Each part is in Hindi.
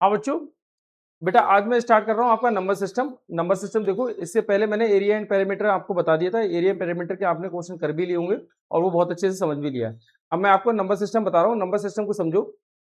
हाँ बच्चों, बेटा आज मैं स्टार्ट कर रहा हूँ आपका नंबर सिस्टम। नंबर सिस्टम देखो, इससे पहले मैंने एरिया एंड पैरामीटर आपको बता दिया था। एरिया एंड पैरामीटर के आपने क्वेश्चन कर भी लिए होंगे और वो बहुत अच्छे से समझ भी लिया है। अब मैं आपको नंबर सिस्टम बता रहा हूँ, नंबर सिस्टम को समझो।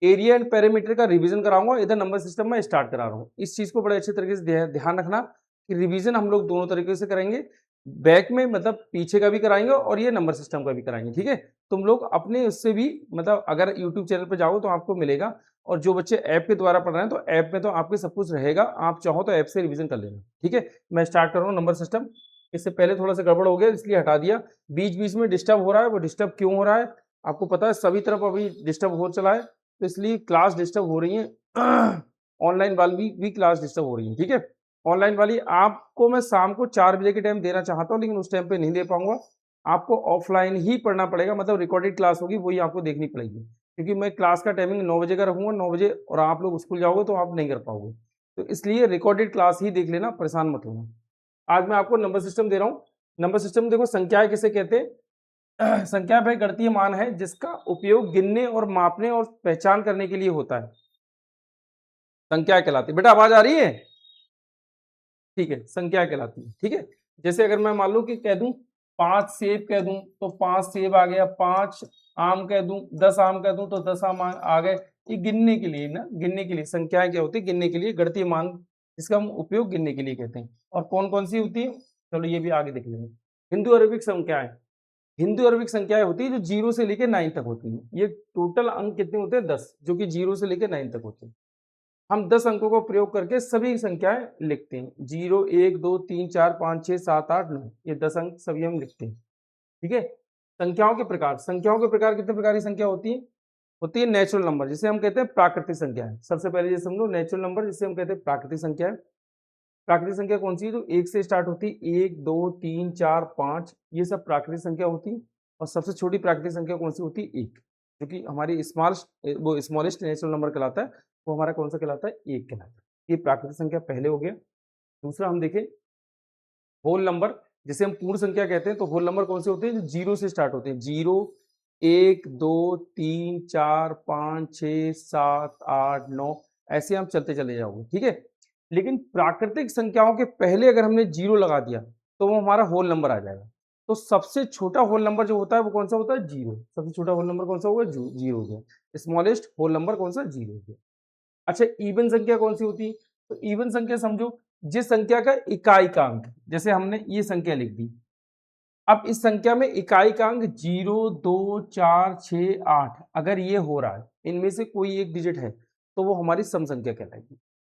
एरिया एंड पैरामीटर का रिवीजन कराऊंगा, इधर नंबर सिस्टम में स्टार्ट करा रहा हूँ। इस चीज को बड़े अच्छे तरीके से ध्यान रखना कि रिवीजन हम लोग दोनों तरीके से करेंगे। बैक में मतलब पीछे का भी कराएंगे और ये नंबर सिस्टम का भी कराएंगे, ठीक है। तुम लोग अपने उससे भी मतलब अगर यूट्यूब चैनल पर जाओ तो आपको मिलेगा, और जो बच्चे ऐप के द्वारा पढ़ रहे हैं तो ऐप में तो आपके सब कुछ रहेगा, आप चाहो तो ऐप से रिवीजन कर लेना, ठीक है। मैं स्टार्ट कर रहा हूँ नंबर सिस्टम। इससे पहले थोड़ा सा गड़बड़ हो गया इसलिए हटा दिया। बीच बीच में डिस्टर्ब हो रहा है, वो डिस्टर्ब क्यों हो रहा है आपको पता है, सभी तरफ अभी डिस्टर्ब हो चला है, तो इसलिए क्लास डिस्टर्ब हो रही है। ऑनलाइन वाली भी क्लास डिस्टर्ब हो रही है, ठीक है। ऑनलाइन वाली आपको मैं शाम को 4 बजे के टाइम देना चाहता हूँ, लेकिन उस टाइम पे नहीं दे पाऊंगा। आपको ऑफलाइन ही पढ़ना पड़ेगा, मतलब रिकॉर्डेड क्लास होगी वही आपको देखनी पड़ेगी, क्योंकि मैं क्लास का टाइमिंग 9 बजे का रखूंगा, 9 बजे, और आप लोग स्कूल जाओगे तो आप नहीं कर पाओगे। तो इसलिए रिकॉर्डेड क्लास ही देख लेना, परेशान मत होना। आज मैं आपको नंबर सिस्टम दे रहा हूँ। नंबर सिस्टम देखो, संख्याएं किसे कहते हैं? संख्या भाई गणितीय मान है जिसका उपयोग गिनने और मापने और पहचान करने के लिए होता है, संख्या कहलाती है। बेटा आवाज आ रही है? ठीक है, संख्या कहलाती है, ठीक है। जैसे अगर मैं मान लो कि कह दूं 5 सेब कह दूं तो 5 सेब आ गया, 5 आम कह दूं, 10 आम कह दूं तो 10 आम आ गए। ये गिनने के लिए ना, गिनने के लिए संख्याएं क्या होती है? गिनने के लिए, गणितीय मान जिसका हम उपयोग गिनने के लिए कहते हैं। और कौन कौन सी होती है, चलो ये भी आगे देख लेंगे। हिंदू अरबिक संख्याएं, हिंदू अरबिक संख्याएं होती है जो 0 से लेकर 9 तक होती है। ये टोटल अंक कितने होते हैं? 10, जो कि 0 से लेकर 9 तक होते हैं। हम 10 अंकों का प्रयोग करके सभी संख्याएं लिखते हैं, 0 1 2 3 4 5 6 7 8 9, ये 10 अंक सभी हम लिखते हैं, ठीक है। संख्याओं के प्रकार, संख्याओं के प्रकार कितने प्रकार की संख्या होती है? होती है नेचुरल नंबर, जिसे हम कहते हैं प्राकृतिक संख्या है। सबसे पहले ये समझो, नेचुरल नंबर जिसे हम कहते हैं प्राकृतिक संख्या है। प्राकृतिक संख्या कौन सी है? तो 1 से स्टार्ट होती है, 1 2 3 4 5, ये सब प्राकृतिक संख्या होती है। और सबसे छोटी प्राकृतिक संख्या कौन सी होती है? 1, जो कि हमारी स्मॉलेस्ट नेचुरल नंबर कहलाता है। वो हमारा कौन सा कहलाता है? 1 कहलाता है। ये प्राकृतिक संख्या पहले हो गया। दूसरा हम देखें होल नंबर, जिसे हम पूर्ण संख्या कहते हैं। तो होल नंबर कौन से होते हैं? जो 0 से स्टार्ट होते हैं, 0 1 2 3 4 5 6 7 8 9, ऐसे हम चलते चले जाओगे, ठीक है। लेकिन प्राकृतिक संख्याओं के पहले अगर हमने 0 लगा दिया तो वो हमारा होल नंबर आ जाएगा। तो सबसे छोटा होल नंबर जो होता है वो कौन सा होता है? 0। सबसे छोटा होल नंबर कौन सा होगा? 0 हो गया। स्मॉलेस्ट होल नंबर कौन सा? 0 हो गया। अच्छा, इवन संख्या कौन सी होती है? तो इवन संख्या समझो जिस संख्या का इकाई का अंक, जैसे हमने ये संख्या लिख दी, अब इस संख्या में इकाई का अंक 0 2 4 6 8 अगर ये हो रहा है, इनमें से कोई एक डिजिट है, तो वो हमारी सम संख्या कहलाएगी।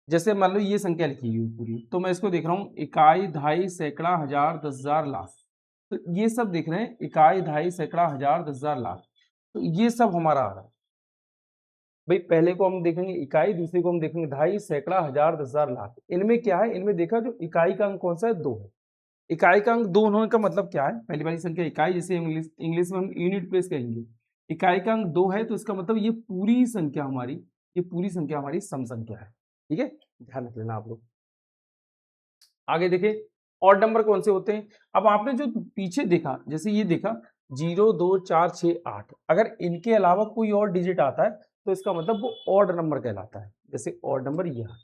जैसे मान लो ये संख्या लिखी हुई पूरी, तो मैं इसको देख रहा हूँ, इकाई दहाई सैकड़ा हजार 10,000 लाख, तो ये सब देख रहे हैं, इकाई दहाई सैकड़ा हजार 10,000 लाख, तो ये सब हमारा आ रहा है। भाई पहले को हम देखेंगे इकाई, दूसरे को हम देखेंगे दहाई सैकड़ा हजार 10,000 लाख। इनमें क्या है? इनमें देखा जो इकाई का अंक कौन सा है? 2 है। इकाई का अंक 2 होने का मतलब क्या है? पहली वाली संख्या इकाई, जिसे इंग्लिश में हम यूनिट प्लेस कहेंगे। इकाई का अंक 2 है तो इसका मतलब ये पूरी संख्या हमारी, ये पूरी संख्या हमारी सम संख्या है, ठीक है। ध्यान रख लेना आप लोग। आगे देखें ऑड नंबर कौन से होते हैं। अब आपने जो पीछे देखा, जैसे ये देखा 0 2 4 6 8, अगर इनके अलावा कोई और डिजिट आता है तो इसका मतलब वो ऑड नंबर कहलाता है। जैसे ऑड नंबर ये है,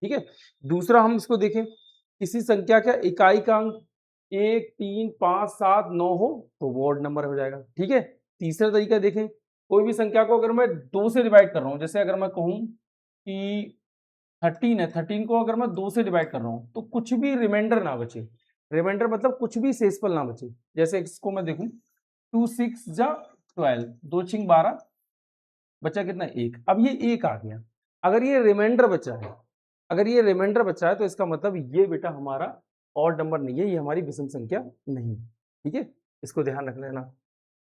ठीक है। दूसरा हम इसको देखें, किसी संख्या का इकाई का अंक 1 3 5 7 9 हो तो वो ऑड नंबर हो जाएगा, ठीक है। तीसरा तरीका देखें, कोई भी संख्या को अगर मैं 2 से डिवाइड कर रहा हूं, जैसे अगर मैं कहूं कि 13 है, 13 को अगर मैं 2 से डिवाइड कर रहा हूँ तो कुछ भी रिमाइंडर ना बचे। रिमाइंडर मतलब कुछ भी शेषफल ना बचे। जैसे इसको मैं देखूं 2 6 जा 12, 2 6 12, बचा कितना? 1। अब ये 1 आ गया, अगर ये रिमाइंडर बचा है, अगर ये रिमाइंडर बचा है तो इसका मतलब ये बेटा हमारा ऑड नंबर नहीं है, ये हमारी विषम संख्या नहीं, ठीक है। इसको ध्यान रख लेना।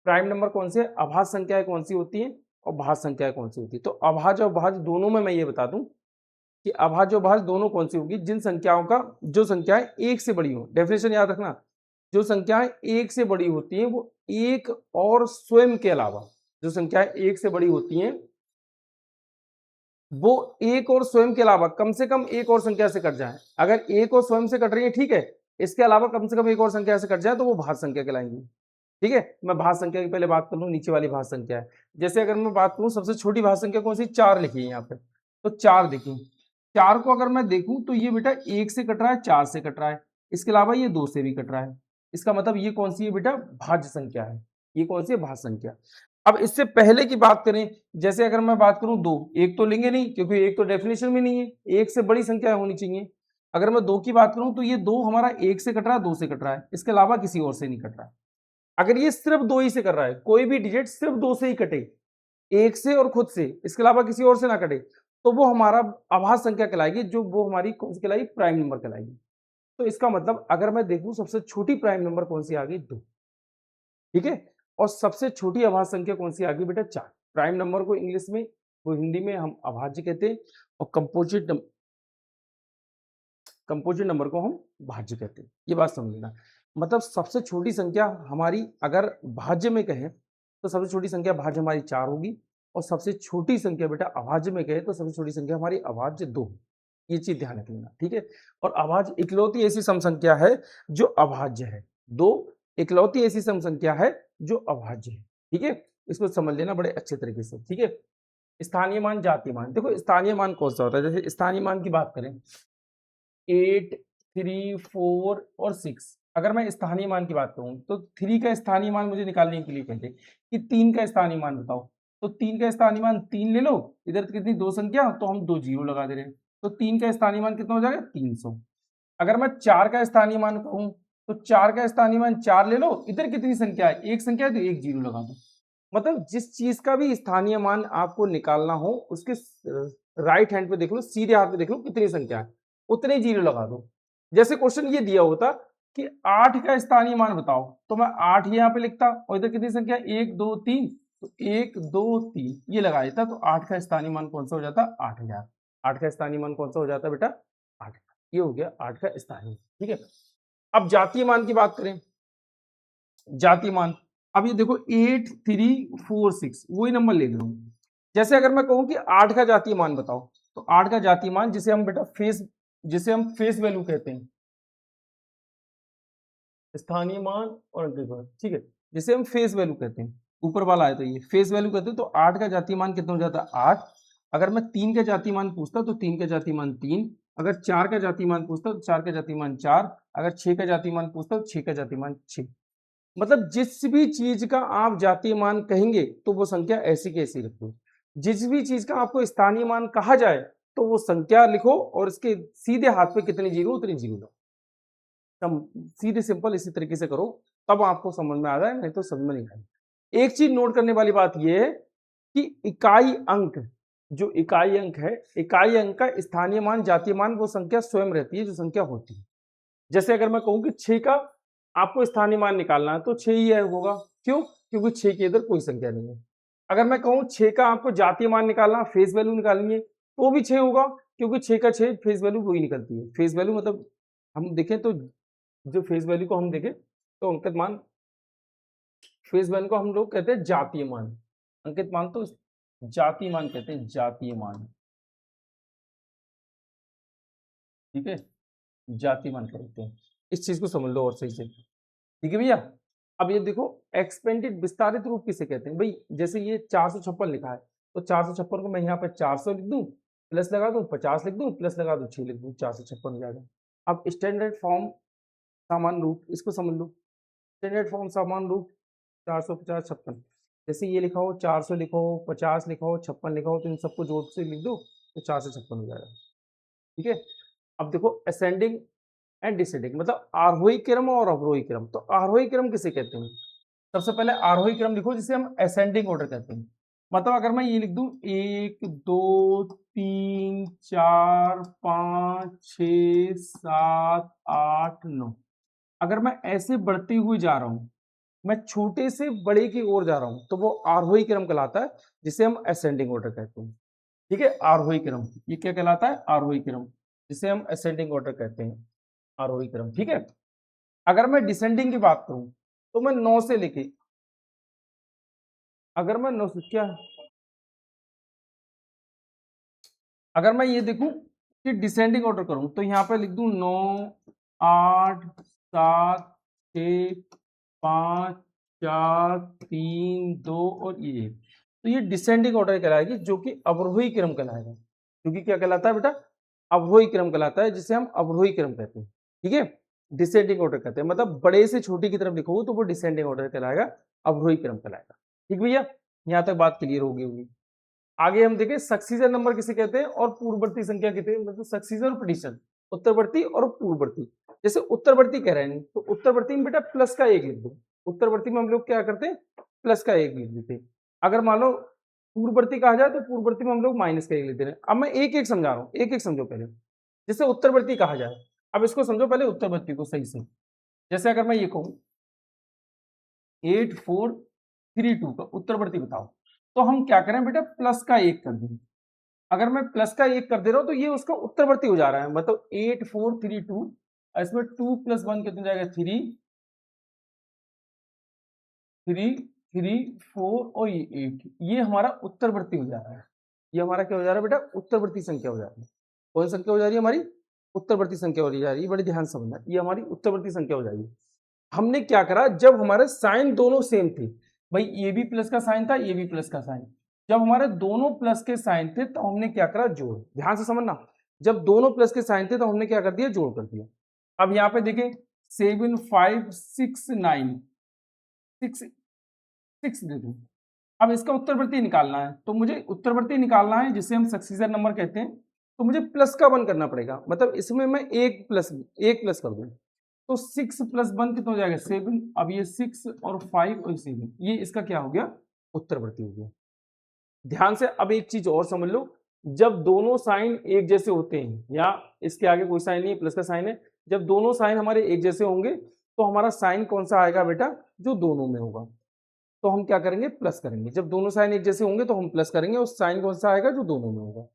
प्राइम नंबर कौन से? अभाज्य संख्याएं कौन सी होती है और भाज्य संख्याएं कौन सी होती है? तो अभाज्य और भाज्य दोनों में मैं ये बता दूं कि अभाज्य और भाज्य दोनों कौन सी होगी? जिन संख्याओं का, जो संख्याएं 1 से बड़ी हो, डेफिनेशन याद रखना, जो संख्याएं 1 से बड़ी होती हैं वो एक और स्वयं के अलावा, जो संख्याएं 1 से बड़ी होती हैं वो एक और स्वयं के अलावा कम से कम एक और संख्या से कट जाए। अगर एक और स्वयं से कट रही है, ठीक है, इसके अलावा कम से कम एक और संख्या से कट जाए तो वो भाज्य संख्या कहलाएंगी, ठीक है। मैं भाज्य संख्या की पहले बात कर लूं, नीचे वाली भाज्य संख्या है। जैसे अगर मैं बात करूं, सबसे छोटी भाज्य संख्या कौन सी? 4 लिखी है यहाँ पे, तो 4 देखें, 4 को अगर मैं देखूं तो ये बेटा 1 से कट रहा है, 4 से कट रहा है, इसके अलावा ये 2 से भी कट रहा है। इसका मतलब ये कौन सी है बेटा? भाज्य संख्या है। ये कौन सी है? भाज्य संख्या। अब इससे पहले की बात करें, जैसे अगर मैं बात करूं 2, 1 तो लेंगे नहीं क्योंकि 1 तो डेफिनेशन में नहीं है, 1 से बड़ी संख्या होनी चाहिए। अगर मैं 2 की बात करूं तो ये 2 हमारा 1 से कट रहा है, 2 से कट रहा है, इसके अलावा किसी और से नहीं कट रहा है। अगर ये सिर्फ 2 ही से कर रहा है, कोई भी डिजिट सिर्फ 2 से ही कटे, 1 से और खुद से, इसके अलावा किसी और से ना कटे, तो वो हमारा अभाज्य संख्या कहलाएगी, जो वो हमारी कौन सी कहलाएगी? प्राइम नंबर कहलाएगी। तो इसका मतलब अगर मैं देखूं सबसे छोटी प्राइम नंबर कौन सी आ गई? 2। ठीक है, और सबसे छोटी अभाज्य संख्या कौन सी आ गई बेटा? 4। प्राइम नंबर को इंग्लिश में, वो हिंदी में हम अभाज्य कहते हैं, और कंपोजिट नंबर को हम भाज्य कहते हैं। ये बात समझ लेना। मतलब सबसे छोटी संख्या हमारी अगर भाज्य में कहें तो सबसे छोटी संख्या भाज्य हमारी 4 होगी, और सबसे छोटी संख्या बेटा अभाज्य में कहें तो सबसे छोटी संख्या हमारी अभाज्य 2। ये चीज ध्यान रख लेना, ठीक है। और अभाज्य इकलौती ऐसी सम संख्या है जो अभाज्य है। 2 इकलौती ऐसी सम संख्या है जो अभाज्य है, ठीक है। इसको समझ लेना बड़े अच्छे तरीके से, ठीक है। स्थानीय मान, जातीय मान। देखो स्थानीय मान कौन सा होता है? जैसे स्थानीय मान की बात करें, 8, 3, 4 और 6। अगर मैं स्थानीय मान की बात करूं तो 3 का स्थानीय मान मुझे निकालने के लिए कहते हैं कि 3 का स्थानीय मान बताओ। तो 3 का स्थानीय मान 3 ले लो, इधर कितनी 2 संख्या, तो हम 2 जीरो लगा दे रहे हैं, तो 3 का स्थानीय मान कितना हो जाएगा? 300। अगर मैं 4 का स्थानीय मान कहूं तो 4 का स्थानीय मान 4 ले लो, इधर कितनी संख्या है? 1 संख्या है, तो 1 जीरो लगा दो। मतलब जिस चीज का भी स्थानीय मान आपको निकालना हो उसके राइट हैंड पे देख लो, सीधे हाथ पे देख लो कितनी संख्या है, उतने जीरो लगा दो। जैसे क्वेश्चन ये दिया होता कि 8 का स्थानीय मान बताओ, तो मैं 8 यहाँ पे लिखता, और इधर कितनी संख्या? 1 2 3, तो 1 2 3 ये लगा देता, तो 8 का स्थानीय मान कौन सा हो जाता? 8000। 8 का स्थानीय मान कौन सा हो जाता बेटा? 8। ये हो गया 8 का स्थानीय, ठीक है। अब जातीय मान की बात करें, जातीय मान, अब ये देखो 8 3 4 6 वही नंबर ले रहा हूं। जैसे अगर मैं कहूं कि 8 का जातीय मान बताओ, तो 8 का जातीय मान जिसे हम फेस वैल्यू कहते हैं, स्थानीय मान और अंकित मान, ठीक है, जिसे हम फेस वैल्यू कहते हैं, ऊपर वाला है तो ये फेस वैल्यू कहते हैं। तो 8 का जातीय मान कितना हो जाता है? 8। अगर मैं 3 का जातीय मान पूछता तो 3 का जातीय मान 3। अगर 4 का जातीय मान पूछता तो 4 का जातीय मान 4। अगर 6 का जातीय मान पूछता तो 6 का जातीय मान 6। मतलब जिस भी चीज का आप जातीय मान कहेंगे तो वो संख्या ऐसी की ऐसी रखो। जिस भी चीज का आपको स्थानीय मान कहा जाए तो वो संख्या लिखो, और इसके सीधे हाथ पे कितनी जीरो उतनी जीरो लो। सीधे सिंपल इसी तरीके से करो, तब आपको समझ में आ जाए, नहीं तो समझ में नहीं आए। एक चीज नोट करने वाली बात यह है कि इकाई अंक, जो इकाई अंक है, इकाई अंक का स्थानीय मान जातीय मान वो संख्या स्वयं रहती है जो संख्या होती है। जैसे अगर मैं कहूं कि 6 का आपको स्थानीय मान निकालना है तो 6 ही है होगा। क्यों? क्योंकि 6 के इधर कोई संख्या नहीं है। अगर मैं कहूं 6 का आपको जातीय मान निकालना, फेस वैल्यू निकालनी है, तो भी 6 होगा, क्योंकि 6 का 6 फेस वैल्यू वही निकलती है। फेस वैल्यू मतलब हम देखें तो, जो फेस वैल्यू को हम देखें तो अंकित मान, फेस वैल्यू को हम लोग कहते हैं जातीय मान, अंकित मान तो जातीय मान कहते हैं, जातीय मान, ठीक है, जातीय मान कहते हैं। इस चीज को समझ लो और सही से, ठीक है भैया। अब ये देखो एक्सपेंडेड विस्तारित रूप किसे कहते हैं भाई? जैसे ये 456 लिखा है, तो 456 को मैं यहाँ पे 400 लिख दूं, प्लस लगा दूं 50 लिख दूं, प्लस लगा दूं 6 लिख दूं, 456 हो जाएगा। अब स्टैंडर्ड फॉर्म सामान्य रूप, इसको समझ लो। स्टैंडर्ड फॉर्म सामान्य रूप 450 56, जैसे ये लिखा हो 400 लिखो, 50 लिखो, 56 लिखो, तो इन सबको जोड़ से लिख दो तो 456 हो जाएगा, ठीक है। अब देखो असेंडिंग एंड डिसेंडिंग, मतलब आरोही क्रम और अवरोही क्रम। तो आरोही क्रम किसे कहते हैं? सबसे पहले आरोही क्रम लिखो जिसे हम असेंडिंग ऑर्डर कहते हैं। मतलब अगर मैं ये लिख दूं 1 2 3 4 5 6 7 8 9, अगर मैं ऐसे बढ़ती हुई जा रहा हूं, मैं छोटे से बड़े की ओर जा रहा हूं, तो वो आरोही क्रम कहलाता है, जिसे हम असेंडिंग ऑर्डर कहते हैं, ठीक है। आरोही क्रम, ये क्या कहलाता है? आरोही क्रम, जिसे हम असेंडिंग ऑर्डर कहते हैं, आरोही क्रम, ठीक है। अगर मैं डिसेंडिंग की बात करूं तो मैं 9 से लेके, अगर मैं 9 से क्या, अगर मैं ये देखूं कि डिसेंडिंग ऑर्डर करूं तो यहाँ पे लिख दूं 9 8 7 6 5 4 3 2 और ये, तो ये डिसेंडिंग ऑर्डर कहलाएगी, जो कि अवरोही क्रम कहलाएगा। क्योंकि क्या कहलाता है बेटा, अवरोही क्रम कहलाता है, जिसे हम अवरोही क्रम कहते हैं। ठीक है, डिसेंडिंग ऑर्डर कहते हैं, मतलब बड़े से छोटे की तरफ लिखोगे तो वो डिसेंडिंग ऑर्डर कहलाएगा, अवरोही क्रम कहलाएगा। ठीक भैया, यहाँ तक बात क्लियर होगी होगी। आगे हम देखें सक्सीजन नंबर किसे कहते हैं और पूर्ववर्ती संख्या कहते हैं, मतलब सक्सीजन और पिटिशन, उत्तरवर्ती और पूर्ववर्ती। जैसे उत्तरवर्ती कह रहे हैं तो उत्तरवर्ती में बेटा प्लस का 1 लिख दो। उत्तरवर्ती में हम लोग क्या करते हैं, प्लस का 1 लिख देते हैं। अगर मान लो पूर्ववर्ती कहा जाए तो पूर्ववर्ती में हम लोग माइनस का 1 लिख दे रहे हैं। अब मैं एक एक समझा रहा हूँ, एक एक समझो पहले। जैसे उत्तरवर्ती कहा जाए, अब इसको समझो पहले उत्तरवर्ती को सही से। जैसे अगर मैं ये कहूँ 8432 का उत्तरवर्ती बताओ, तो हम क्या करें बेटा, प्लस का 1 कर दें। अगर मैं प्लस का 1 कर दे रहा हूं तो ये उसका उत्तरवर्ती हो जा रहा है, मतलब 8432, इसमें 2 + 1 कितना जाएगा, 3 3 3 4 और ये 8, ये हमारा उत्तरवर्ती हो जा रहा है। ये हमारा क्या हो जा रहा है बेटा, उत्तरवर्ती संख्या हो जा रही है। कौन संख्या हो जा रही है हमारी, उत्तरवर्ती संख्या हो जा रही है। बड़ी ध्यान से समझना, ये हमारी उत्तरवर्ती संख्या हो जाएगी। हमने क्या करा, जब हमारे साइन दोनों सेम थे, भाई ये भी प्लस का साइन था, ये भी प्लस का साइन, जब हमारे दोनों प्लस के साइन थे तो हमने क्या करा, जोड़। ध्यान से समझना, जब दोनों प्लस के साइन थे तो हमने क्या कर दिया, जोड़ कर दिया। अब यहाँ पे देखें 7 5 6 9 6 6 दे दूं। अब इसका उत्तरवर्ती निकालना है, तो मुझे उत्तरवर्ती निकालना है जिसे हम सक्सीजन नंबर कहते हैं, तो मुझे प्लस का 1 करना पड़ेगा, मतलब इसमें मैं एक प्लस कर दूं। तो 6 + 1 कितना हो जाएगा, 7। अब ये 6 और 5 और 7, ये इसका क्या हो गया, उत्तरवर्ती हो गया। ध्यान से अब एक चीज और समझ लो, जब दोनों साइन एक जैसे होते हैं, या इसके आगे कोई साइन नहीं है, प्लस का साइन है, जब दोनों साइन हमारे एक जैसे होंगे तो हमारा साइन कौन सा आएगा बेटा, जो दोनों में होगा। तो हम क्या करेंगे, प्लस करेंगे। जब दोनों साइन एक जैसे होंगे तो हम प्लस करेंगे, और साइन कौन सा आएगा, जो दोनों में होगा।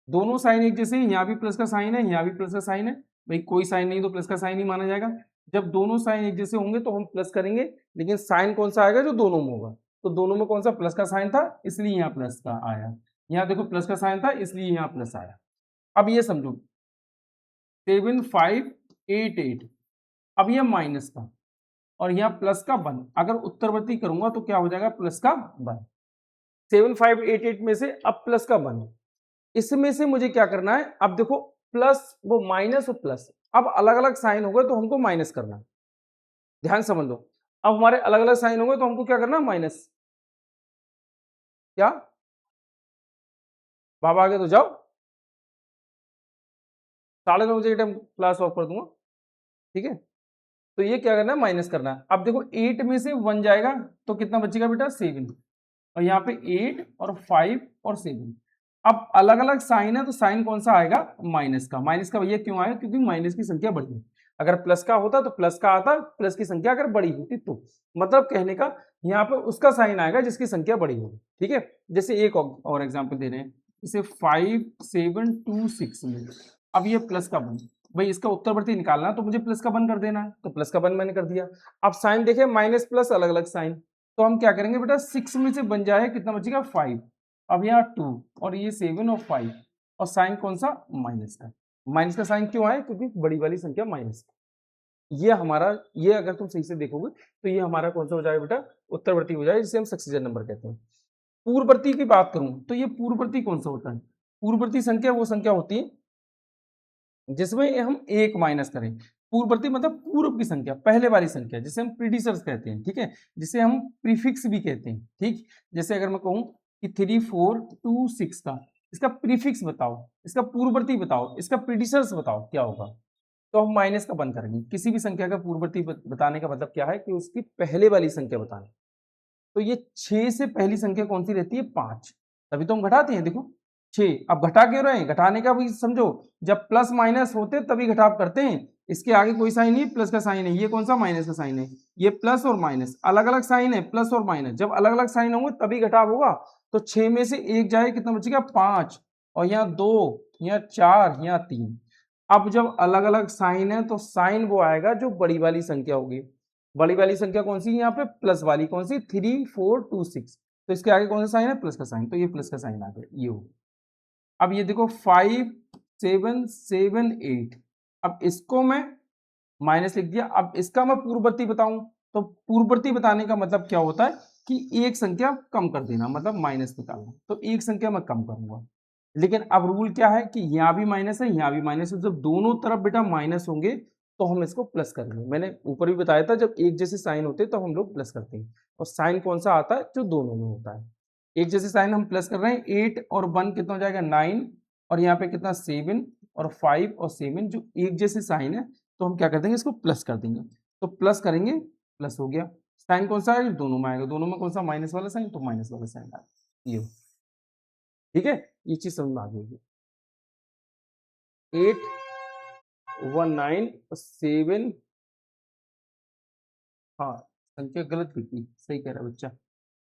दोनों साइन एक जैसे, यहाँ भी प्लस का साइन है, यहाँ भी प्लस का साइन है, भाई कोई साइन नहीं तो प्लस का साइन ही माना जाएगा। जब दोनों साइन एक जैसे होंगे तो हम प्लस करेंगे, लेकिन साइन कौन सा आएगा, जो दोनों में होगा। तो दोनों में कौन सा, प्लस का साइन था, इसलिए यहाँ प्लस का आया। यहाँ देखो प्लस का साइन था, इसलिए यहाँ प्लस आया। अब ये समझो 7 5 8 8, अब यह माइनस का और यहाँ प्लस का 1, अगर उत्तरवर्ती करूंगा तो क्या हो जाएगा, प्लस का 1। 7 5 8 8 में से अब प्लस का 1, इसमें से मुझे क्या करना है, अब देखो प्लस वो माइनस और प्लस, अब अलग अलग साइन हो गए तो हमको माइनस करना है। ध्यान समझ लो, अब हमारे अलग अलग साइन हो गए तो हमको क्या करना है, माइनस। क्या बाबा आगे तो जाओ, 9:30 बजे के टाइम क्लास ऑफ कर दूंगा। ठीक है, तो ये क्या करना है, माइनस करना है। अब देखो 8 में से 1 जाएगा तो कितना बचेगा बेटा, 7, और यहाँ पे 8 और 5 और 7। अब अलग अलग साइन है तो साइन कौन सा आएगा, माइनस का। माइनस का भैया क्यों आया, क्योंकि माइनस की संख्या बड़ी है। अगर प्लस का होता तो प्लस का आता, प्लस की संख्या अगर बड़ी होती तो, मतलब कहने का यहाँ पे उसका साइन आएगा जिसकी संख्या बड़ी होगी। ठीक है, जैसे एक और एग्जाम्पल दे रहे हैं, जैसे 5 7 2 6 में, अब ये प्लस का 1, भाई इसका उत्तरवर्ती निकालना है तो मुझे प्लस का 1 कर देना है, तो प्लस का 1 मैंने कर दिया। अब साइन देखे, माइनस प्लस अलग अलग साइन, तो हम क्या करेंगे बेटा, 6 में से बन जाए कितना बचेगा, 5। अब यहाँ 2 और ये 7 और 5, और साइन कौन सा, माइनस का। माइनस का साइन क्यों आया, क्योंकि बड़ी वाली संख्या माइनस। ये हमारा, ये अगर तुम सही से देखोगे तो ये हमारा कौन सा हो जाएगा बेटा, उत्तरवर्ती हो जाएगा, जिसे हम सक्सीजन नंबर कहते हैं। पूर्ववर्ती की बात करूं तो ये पूर्ववर्ती कौन सा होता है, पूर्ववर्ती संख्या वो संख्या होती है जिसमें हम 1 माइनस करें। पूर्ववर्ती मतलब पूर्व की संख्या, पहले वाली संख्या, जिसे हम प्रीडिसर्स कहते हैं। ठीक है, जिसे हम प्रीफिक्स भी कहते हैं। ठीक, जैसे अगर मैं कहूं कि 3 4 2 6 का, इसका प्रीफिक्स बताओ, इसका पूर्ववर्ती बताओ, इसका प्रीडिसर्स बताओ, क्या होगा, तो हम माइनस का 1 करेंगे। किसी भी संख्या का पूर्ववर्ती बताने का मतलब क्या है, कि उसकी पहले वाली संख्या बताना। तो ये 6 से पहली संख्या कौन सी रहती है, 5, तभी तो हम घटाते हैं। देखो 6, अब घटा क्यों रहे हैं, घटाने का भी समझो, जब प्लस माइनस होते तभी घटाव करते हैं। इसके आगे कोई साइन नहीं, प्लस का साइन है, ये कौन सा, माइनस का साइन है। ये प्लस और माइनस अलग अलग साइन है, प्लस और माइनस जब अलग अलग साइन होंगे तभी घटाव होगा। तो 6 में से 1 जाए, कितना बचेगा, 5, और यहाँ 2, यहाँ 4, यहाँ 3। अब जब अलग अलग साइन है तो साइन वो आएगा जो बड़ी वाली संख्या होगी। बड़ी वाली संख्या कौन सी, यहाँ पे प्लस वाली कौन सी, 3 4 2 6, तो इसके आगे कौन सा साइन है, प्लस का साइन, तो ये प्लस का साइन आ गया, ये हो। अब ये देखो 5 7 7 8, अब इसको मैं माइनस लिख दिया। अब इसका मैं पूर्ववर्ती बताऊं, तो पूर्ववर्ती बताने का मतलब क्या होता है, कि एक संख्या कम कर देना, मतलब माइनस निकालना। तो एक संख्या मैं कम करूंगा, लेकिन अब रूल क्या है कि यहाँ भी माइनस है, यहाँ भी माइनस है। जब दोनों तरफ बेटा माइनस होंगे तो हम इसको प्लस करेंगे। मैंने ऊपर भी बताया था जब एक जैसे साइन होते हैं तो हम लोग प्लस करते हैं। और साइन कौन सा आता है? जो दोनों में होता है। एक जैसे साइन हम प्लस कर रहे हैं, 8 और 1 कितना हो जाएगा? 9, और यहाँ पे कितना? 7 और 5 और 7, जो एक जैसे साइन है तो हम क्या कर देंगे? इसको प्लस कर देंगे। तो प्लस करेंगे, प्लस हो गया। साइन कौन सा है? दोनों में आएगा। दोनों में कौन सा? माइनस वाला साइन, तो माइनस वाला साइन आएगा। ये ठीक है, ये चीज समझ में आ गई। 8 1 9 7, हाँ संख्या गलत लिखी, सही कह रहा है बच्चा,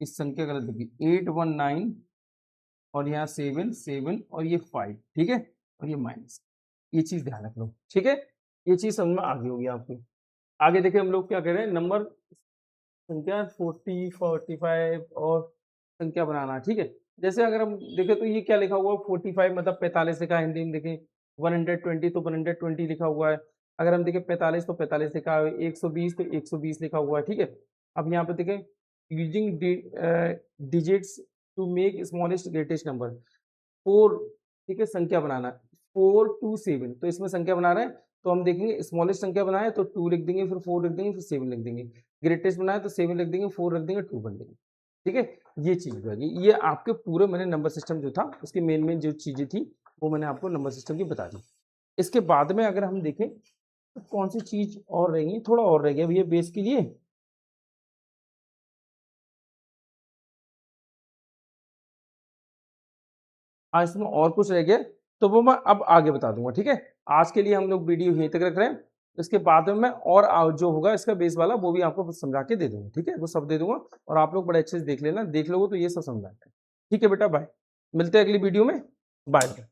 इस संख्या गलत लिखी। 8 1 9 और यहाँ 7 7 और ये 5, ठीक है, और ये माइनस। ये चीज ध्यान रख लो, ठीक है। ये चीज समझ में आगे होगी आपको। आगे देखिए हम लोग क्या कर रहे हैं, नंबर संख्या 40 45 और संख्या बनाना, ठीक है। जैसे अगर हम देखें तो ये क्या लिखा हुआ है? 45 मतलब 45 लिखा है, हिंदी में देखें 120 तो 120 लिखा हुआ है। अगर हम देखें 45 तो 45 लिखा है, 120 तो 120 लिखा हुआ है, ठीक है। अब यहाँ पे देखें, using digits to make smallest greatest number, 4, ठीक है, संख्या बनाना है। 4 2 7, तो इसमें संख्या बना रहे हैं तो हम देखेंगे स्मॉलेस्ट संख्या बनाए तो 2 लिख देंगे, फिर 4 लिख देंगे, फिर 7 लिख देंगे। ग्रेटेस्ट बनाए तो 7 लिख देंगे, 4 रख देंगे, 2 बन देंगे, ठीक है। ये चीज रहेगी। ये आपके पूरे मैंने नंबर सिस्टम जो था उसकी मेन मेन जो चीजें थी वो मैंने आपको नंबर सिस्टम की बता दी। इसके बाद में अगर हम देखें तो कौन सी चीज और रहेगी, थोड़ा और रह गया भैया बेस के लिए। आज इसमें और कुछ रह गया तो वो मैं अब आगे बता दूंगा, ठीक है। आज के लिए हम लोग वीडियो यहीं तक रख रहे हैं। इसके बाद में मैं और जो होगा इसका बेस वाला वो भी आपको समझा के दे दूंगा, ठीक है, वो सब दे दूंगा और आप लोग बड़े अच्छे से देख लेना, देख लोगे तो ये सब समझा। ठीक है बेटा, बाय, मिलते हैं अगली वीडियो में, बाय।